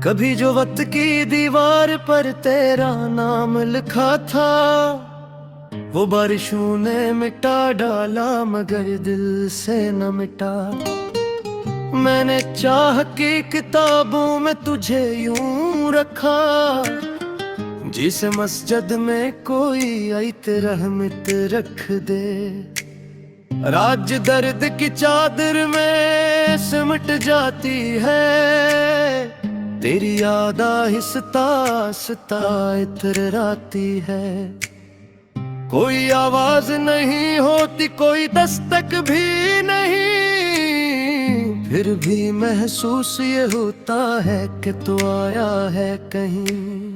कभी जो वक्त की दीवार पर तेरा नाम लिखा था, वो बारिशों ने मिटा डाला मगर दिल से न मिटा। मैंने चाह की किताबों में तुझे यूं रखा, जिसे मस्जिद में कोई ऐत रहमत रख दे। राज दर्द की चादर में सिमट जाती है, तेरी याद आहिस्ता आहिस्ता इतराती है। कोई आवाज नहीं होती, कोई दस्तक भी नहीं, फिर भी महसूस ये होता है कि तू आया है कहीं।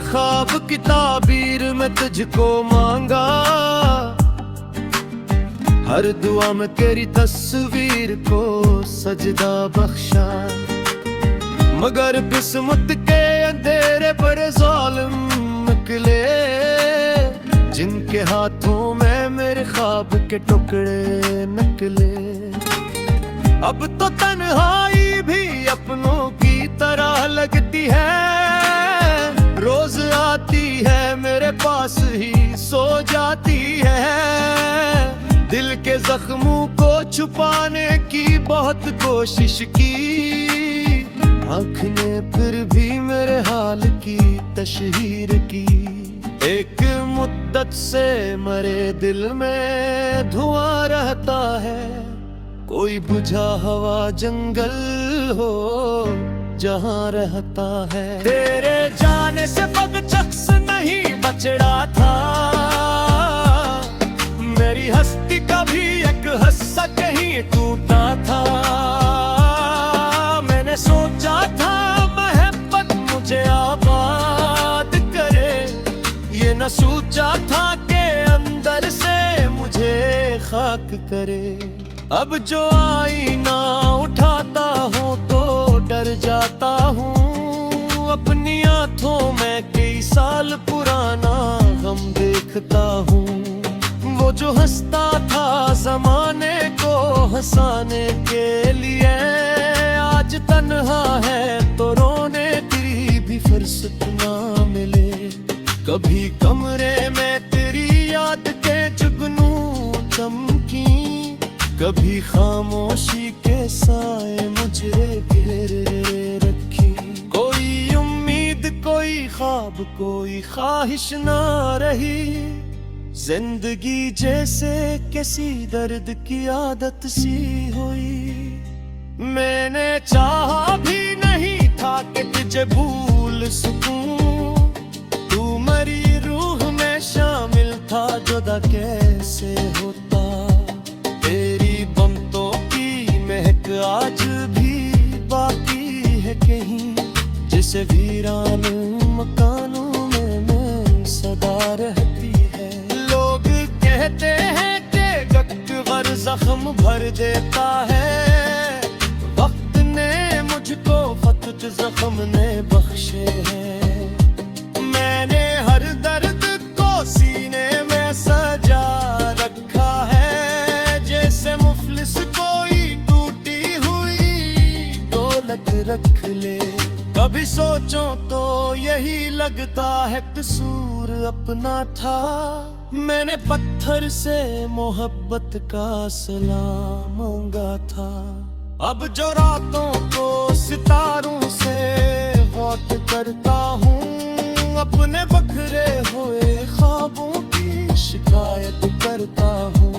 ख्वाब की ताबीर में तुझको मांगा, हर दुआ में तेरी तस्वीर को सजदा बख्शा। मगर किस्मत के अंधेरे पर जालिम निकले, जिनके हाथों में मेरे ख्वाब के टुकड़े निकले। अब तो तन्हाई भी अपनों की तरह लगती है, रोज आती है मेरे पास ही सो जाती है। दिल के जख्मों को छुपाने की बहुत कोशिश की, आँख ने फिर भी मेरे हाल की तशहीर की। एक मुद्दत से मरे दिल में धुआं रहता है, कोई बुझा हवा जंगल हो जहाँ रहता है। तेरे जाने से पग शख्स नहीं बचड़ा था, मेरी हस्ती का भी एक हिस्सा कहीं टूटा था। मैंने सोचा था मोहब्बत मुझे आबाद करे, ये न सोचा था कि अंदर से मुझे खाक करे। अब जो आईना उठाता हूँ तो डर जाता हूँ, अपनी आंखों में कई साल पुराना गम देखता हूँ। वो जो हंसता था जमाने को हंसाने के लिए, आज तन्हा है तो रोने की भी फुर्सत ना मिले। कभी कमरे में तेरी याद के जुगनू चमकी, कभी खामोशी के साए मुझे घेरे रखी। कोई उम्मीद कोई ख्वाब कोई ख्वाहिश ना रही, जिंदगी जैसे किसी दर्द की आदत सी हुई। मैंने चाहा भी नहीं था कि तुझे भूल सकूं, तू मरी रूह में शामिल था जुदा कैसे होता। तेरी बमतों की महक आज भी बाकी है कहीं, जिसे वीरान मकानों में सदा रहती है। लोग कहते हैं कि वक्त गर जख्म भर देता है, वक्त ने मुझको फकत जख्म ने बख्शे हैं। मैंने हर दर्द को सीने में सजा रखा है, जैसे मुफलिस कोई टूटी हुई दौलत रख ले। कभी सोचो तो यही लगता है कसूर अपना था, मैंने पत्थर से मोहब्बत का सलाम मांगा था। अब जो रातों को सितारों से गौत करता हूँ, अपने बखरे हुए ख्वाबों की शिकायत करता हूँ।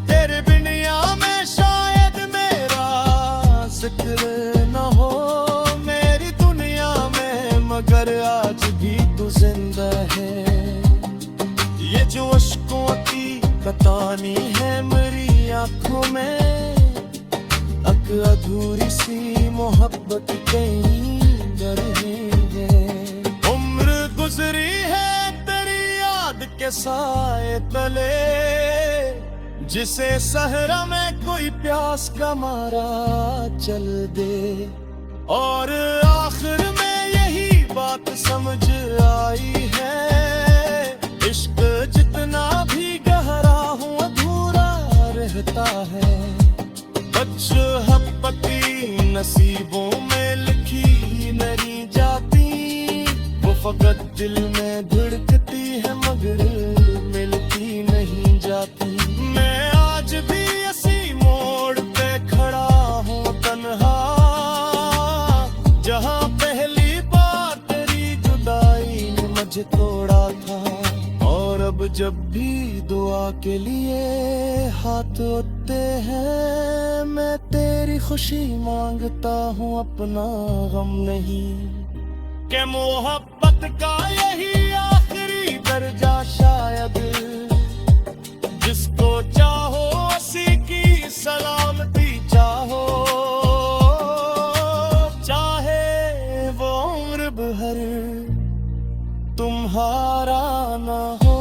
तेरे बिनिया में शायद मेरा जिक्र न हो मेरी दुनिया में, मगर आज भी तू जिंदा है। ये जो अश्कों की कतानी है मेरी आंखों में, एक अधूरी सी मोहब्बत कहीं डर है। उम्र गुजरी है तेरी याद के साए तले, जिसे सहरा में कोई प्यास का मारा चल दे। और आखिर में यही बात समझ आई जुदाई है। इश्क जितना भी गहरा हो अधूरा रहता है। बच हपती नसीबों में लिखी नहीं जाती, वो फकत दिल में धड़कती है मगर मिलती नहीं जाती। मैं आज भी इसी मोड़ पे खड़ा हूँ तन्हा, जहाँ पहली बार तेरी जुदाई ने मुझे तोड़ा था। और अब जब भी दुआ के लिए हाथ उठते हैं, मैं तेरी खुशी मांगता हूँ अपना गम नहीं। के मोहब्बत का यही आखिरी दर्जा शायद, जिसको चाहो उसी की सलामती चाहो। चाहे वो उम्र भर तुम्हारा ना हो।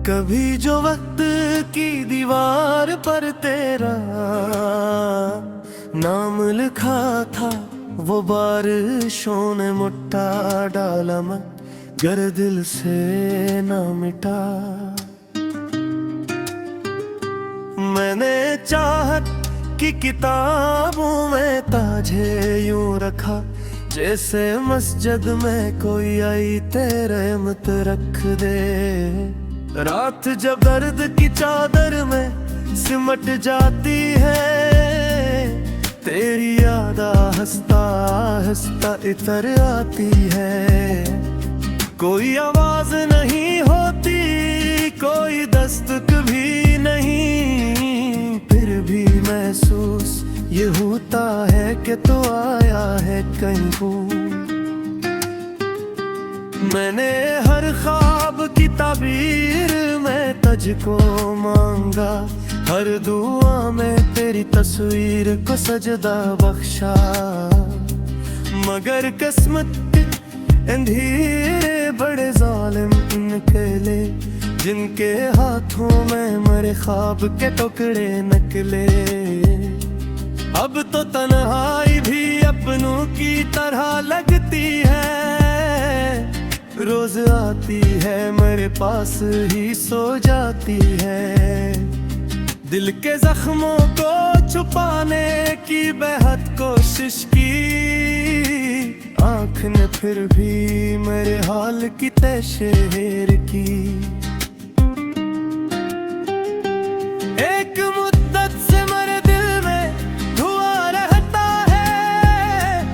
कभी जो वक्त की दीवार पर तेरा नाम लिखा था, वो बारिशों ने मुट्ठा डाला मगर दिल से ना मिटा। मैंने चाहत की किताबों में ताजे यूं रखा, जैसे मस्जिद में कोई आई तेरे मत रख दे। रात जब दर्द की चादर में सिमट जाती है, तेरी याद हंसता हंसता इतर आती है। कोई आवाज नहीं होती, कोई दस्तक भी नहीं, फिर भी महसूस ये होता है कि तो आया है कहीं वो। मैंने हर ख्वाब की ताबीर में तुझको मांगा, हर दुआ में तेरी तस्वीर को सजदा बख्शा। मगर किस्मत के अंधेरे बड़े जालिम निकले, जिनके हाथों में मेरे ख्वाब के टुकड़े निकले। अब तो तन्हाई भी अपनों की तरह लगती है, रोज आती है मेरे पास ही सो जाती है। दिल के जख्मों को छुपाने की बेहद कोशिश की, आँख ने फिर भी मेरे हाल की तशहीर की। एक मुद्दत से मेरे दिल में धुआं रहता है,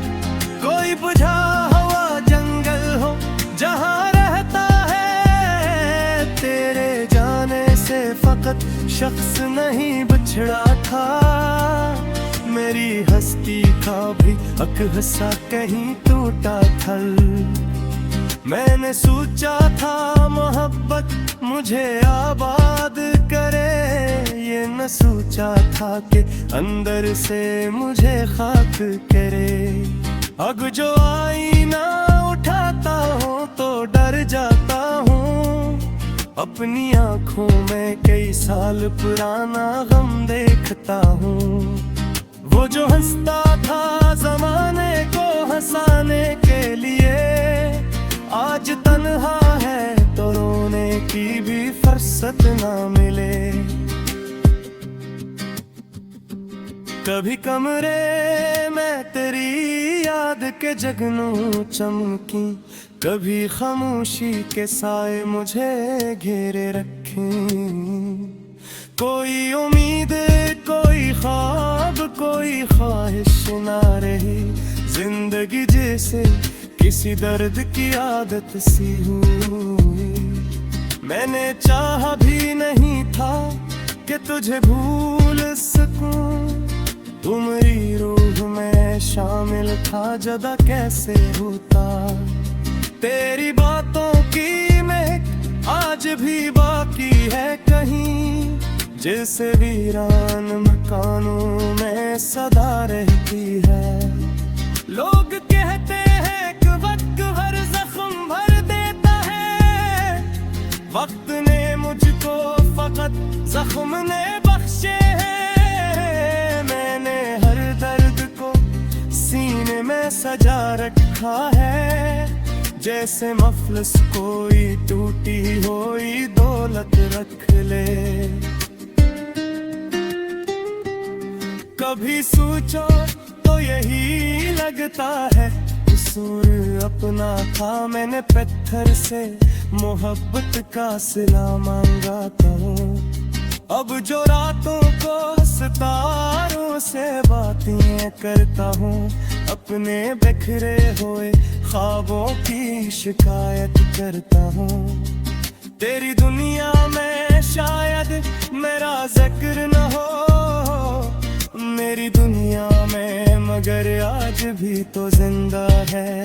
कोई बुझा हुआ जंगल हो जहाँ रहता है। तेरे जाने से फकत शख्स नहीं बिछड़ा था, मेरी हस्ती का भी अकहसा कहीं टूटा थल। मैंने सोचा था मोहब्बत मुझे आबाद करे, ये न सोचा था कि अंदर से मुझे खाक करे। अब जो आईना उठाता हूँ तो डर जाता हूँ, अपनी आँखों में कई साल पुराना गम देखता हूँ। वो जो हंसता था जमाने को हंसाने के लिए, आज तन्हा है तो रोने की भी फुर्सत ना मिले। कभी कमरे में तेरी याद के जगनू चमकी, कभी खामोशी के साए मुझे घेरे रखे। कोई उम्मीद कोई ख्वाब कोई ख्वाहिश ना रही, जिंदगी जैसे किसी दर्द की आदत सी हुई। मैंने चाहा भी नहीं था कि तुझे भूल सकूं, तुम्हारी रूह में शामिल था, जदा कैसे होता। तेरी बातों की जैसे वीरान मकानों में सदा रहती है। लोग कहते हैं कि वक्त हर जख्म भर देता है, वक्त ने मुझको फकत जख्म ने बख्शे हैं। मैंने हर दर्द को सीने में सजा रखा है, जैसे मफलस कोई टूटी हुई दौलत रख ले। कभी सोचो तो यही लगता है, कसूर अपना था, मैंने पत्थर से मोहब्बत का सिला मांगा कहूँ। अब जो रातों को सितारों से बातें करता हूँ, अपने बिखरे हुए ख्वाबों की शिकायत करता हूँ। तेरी दुनिया में शायद मेरा जिक्र न हो, मेरी दुनिया में मगर आज भी तो जिंदा है।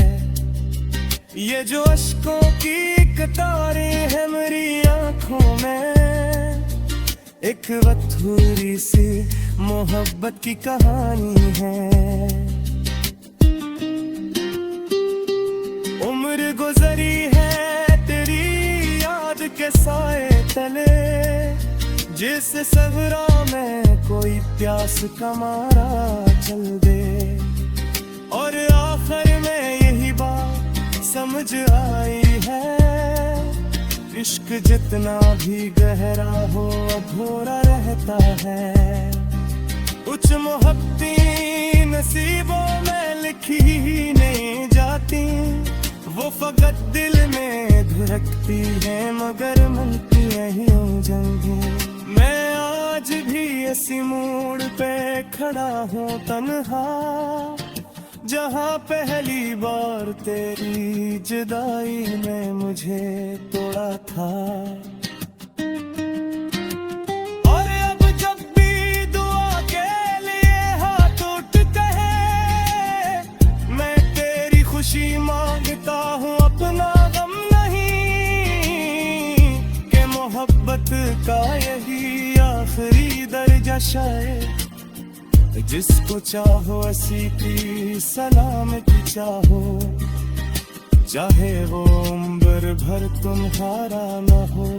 ये जो अश्कों की कतारें है मेरी आंखों में, एक अधूरी सी मोहब्बत की कहानी है। उम्र गुजरी है तेरी याद के साए तले, जिस सवरा में कोई प्यास का मारा चल दे। और आखिर में यही बात समझ आई है, इश्क जितना भी गहरा हो अधूरा रहता है। कुछ मोहब्बतें नसीबों में लिखी नहीं जाती, वो फकत दिल में धड़कती है मगर मनती यही जंगें। मैं आज भी इसी मोड़ पे खड़ा हूँ तन्हा, जहाँ पहली बार तेरी जुदाई ने मुझे तोड़ा था। और अब जब भी दुआ के लिए हाथ उठते हैं, मैं तेरी खुशी मांगता हूँ अपना गम नहीं। के मोहब्बत का यही आखिरी दर्जा शायद, जिसको चाहो असी की सलामती चाहो, चाहे वो उम्र भर तुम्हारा न हो।